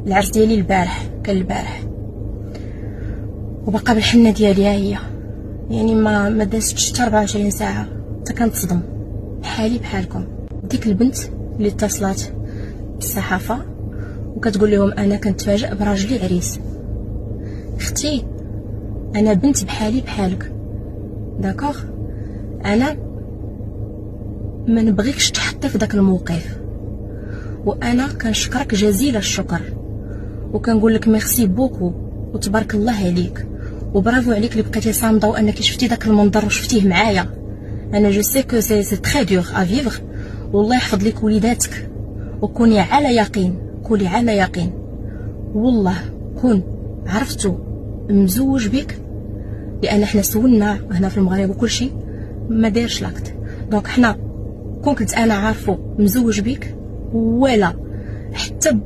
العرس ديالي البارح كان البارح، وبقى بالحنه ديالي هي، يعني ما دازتش حتى 24 ساعه حتى كنتصدم بحالي بحالكم. ديك البنت اللي اتصلات بالصحافه وكتقول لهم انا كنتفاجئ براجلي عريس. اختي انا بنت بحالي بحالك، داكوغ؟ انا ما نبغيكش تحطي في داك الموقف، وانا كنشكرك جزيل الشكر وكنقول لك ميرسي بوكو وتبارك الله عليك وبرافو عليك اللي بقيتي صامده وانك شفتي داك المنظر وشفتيه معايا. انا جو سي كو سي تري دور ا فيفر، والله يحفظ لك وليداتك وكوني على يقين، كوني على يقين والله كون عرفتو مزوج بك، لان حنا سولنا هنا في المغرب وكل شيء ما دارش لاكت. دونك حنا كون كنت انا عارفو مزوج بك ولا حتى